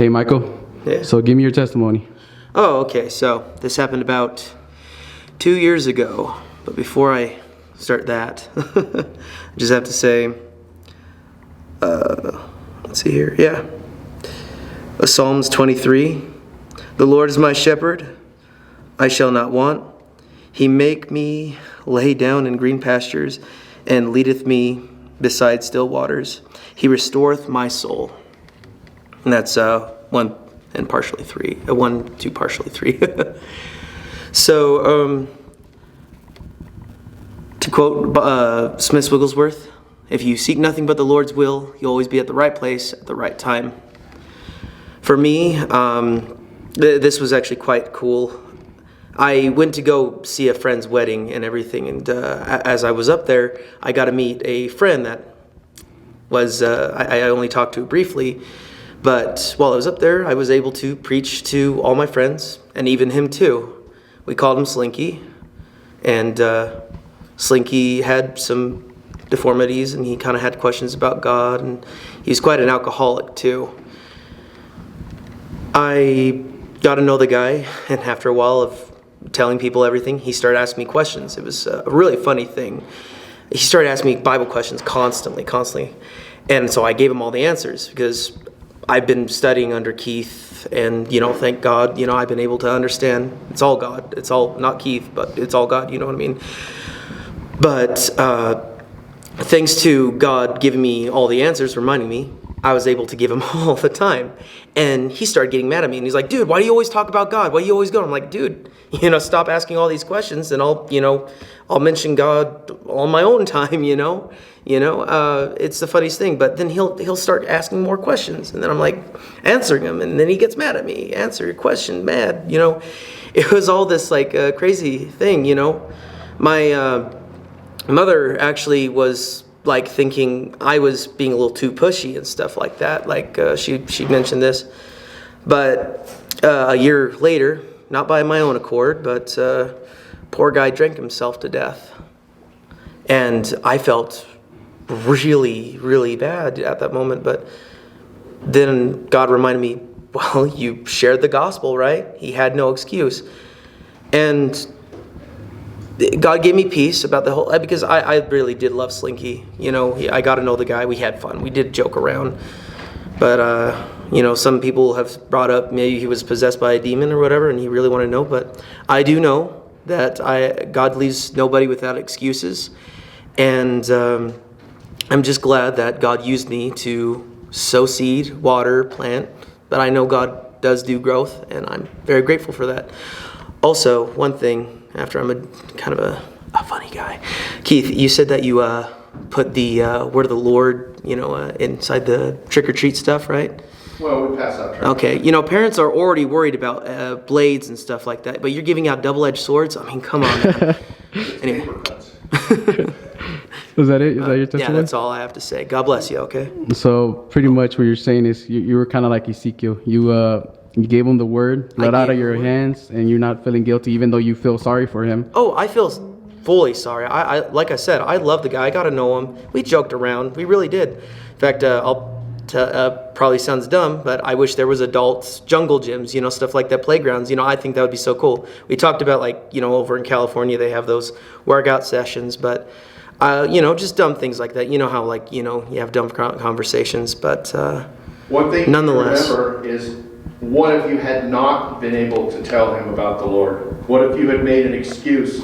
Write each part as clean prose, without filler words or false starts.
Hey, Michael. Yeah. So give me your testimony. Oh, okay. So this happened about 2 years ago. But before I start that, I just have to say, let's see here. Yeah. Psalms 23. The Lord is my shepherd. I shall not want. He make me lay down in green pastures and leadeth me beside still waters. He restoreth my soul. And that's 1 and partially 3. 1, 2, partially 3. So, to quote Smith Wigglesworth, if you seek nothing but the Lord's will, you'll always be at the right place at the right time. For me, this was actually quite cool. I went to go see a friend's wedding and everything, and as I was up there, I got to meet a friend that was, I only talked to briefly, but while I was up there, I was able to preach to all my friends, and even him too. We called him Slinky, and Slinky had some deformities, and he kind of had questions about God, and he's quite an alcoholic too. I got to know the guy, and after a while of telling people everything, he started asking me questions. It was a really funny thing. He started asking me Bible questions constantly. And so I gave him all the answers because I've been studying under Keith, and, thank God, I've been able to understand it's all God. It's all, not Keith, but it's all God, you know what I mean? But thanks to God giving me all the answers, reminding me, I was able to give him all the time. And he started getting mad at me, and he's like, dude, why do you always talk about God? Why do you always go? I'm like, dude, stop asking all these questions, and I'll mention God on my own time, it's the funniest thing. But then he'll start asking more questions, and then I'm like answering him, and then he gets mad at me. Answer your question, mad, It was all this crazy thing, My mother actually was like thinking I was being a little too pushy and stuff like that. She mentioned this, but a year later, not by my own accord, but poor guy drank himself to death, and I felt really, really bad at that moment. But then God reminded me, well, you shared the gospel, right? He had no excuse, and God gave me peace about the whole, because I really did love Slinky. I got to know the guy. We had fun. We did joke around. But, some people have brought up maybe he was possessed by a demon or whatever, and he really wanted to know. But I do know that God leaves nobody without excuses. And I'm just glad that God used me to sow seed, water, plant. But I know God does do growth, and I'm very grateful for that. Also, one thing, after I'm kind of a funny guy. Keith, you said that you put the word of the Lord, inside the trick-or-treat stuff, right? Well, we pass out trick. Okay, parents are already worried about blades and stuff like that, but you're giving out double-edged swords? I mean, come on, man. Anyway. Is that it? Is that your testimony? Yeah, that's all I have to say. God bless you, okay? So pretty much what you're saying is you were kind of like Ezekiel. You gave him the word, let out of your hands, and you're not feeling guilty, even though you feel sorry for him. Oh, I feel fully sorry. I like I said, I love the guy. I got to know him. We joked around. We really did. In fact, probably sounds dumb, but I wish there was adult jungle gyms, stuff like that, playgrounds. I think that would be so cool. We talked about over in California, they have those workout sessions, but just dumb things like that. How you have dumb conversations, but one thing nonetheless, to remember is, what if you had not been able to tell him about the Lord? What if you had made an excuse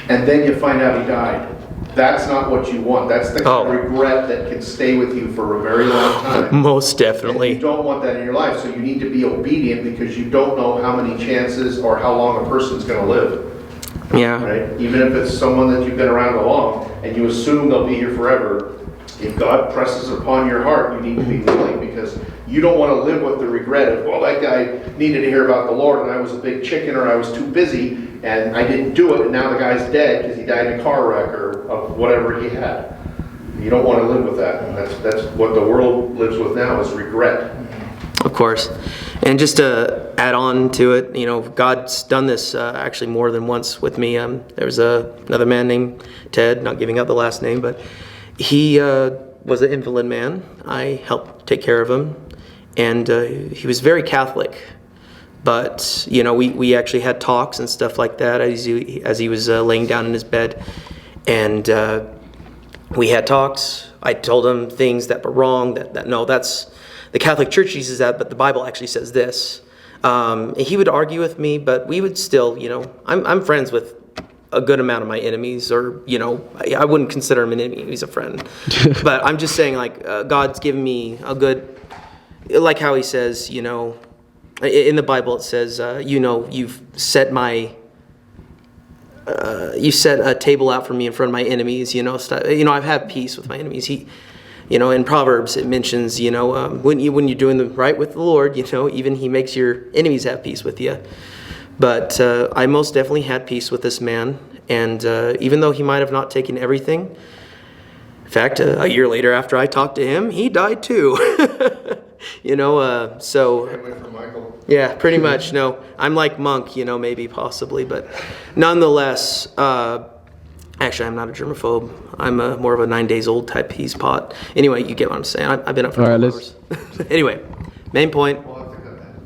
and then you find out he died? That's not what you want. That's the kind of regret that can stay with you for a very long time. Most definitely. And you don't want that in your life, so you need to be obedient, because you don't know how many chances or how long a person's going to live. Yeah. Right? Even if it's someone that you've been around long and you assume they'll be here forever, if God presses upon your heart, you need to be willing, because you don't want to live with the regret of, well, that guy needed to hear about the Lord and I was a big chicken, or I was too busy and I didn't do it, and now the guy's dead because he died in a car wreck or of whatever he had. You don't want to live with that. And that's what the world lives with now, is regret. Of course. And just to add on to it, God's done this actually more than once with me. There was another man named Ted, not giving out the last name, but he was an invalid man. I helped take care of him. and he was very Catholic. But, you know, we actually had talks and stuff like that as he was laying down in his bed. And we had talks. I told him things that were wrong, no, that's, the Catholic Church uses that, but the Bible actually says this. And he would argue with me, but we would still, you know, I'm friends with a good amount of my enemies, or, you know, I wouldn't consider him an enemy, he's a friend. But I'm just saying, like, God's given me a good, like how he says, you know, in the Bible it says, you know, you set a table out for me in front of my enemies, you know, I've had peace with my enemies. You know, in Proverbs it mentions, you know, when you're doing the right with the Lord, you know, even he makes your enemies have peace with you. But I most definitely had peace with this man, and even though he might have not taken everything, in fact, a year later after I talked to him, he died too. You know, so yeah, pretty much. No, I'm like Monk, you know, maybe possibly, but nonetheless, actually, I'm not a germaphobe. I'm more of a 9 days old type peas pot. Anyway, you get what I'm saying. I've been up for 12 hours. Anyway, main point.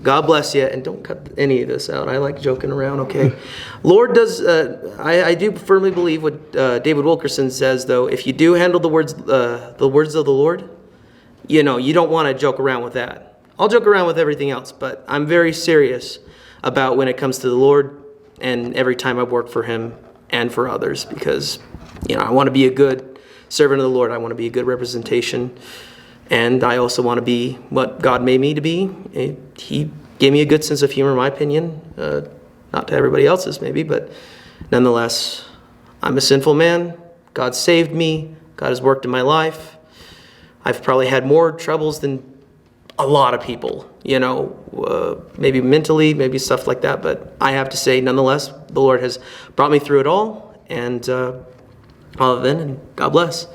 God bless you, and don't cut any of this out. I like joking around, okay? Lord does, I do firmly believe what David Wilkerson says, though. If you do handle the words of the Lord, you know, you don't want to joke around with that. I'll joke around with everything else, but I'm very serious about when it comes to the Lord, and every time I work for him and for others, because, you know, I want to be a good servant of the Lord. I want to be a good representation. And I also want to be what God made me to be. He gave me a good sense of humor, in my opinion. Not to everybody else's, maybe, but nonetheless, I'm a sinful man. God saved me. God has worked in my life. I've probably had more troubles than a lot of people, you know, maybe mentally, maybe stuff like that. But I have to say, nonetheless, the Lord has brought me through it all. And all of it, and God bless.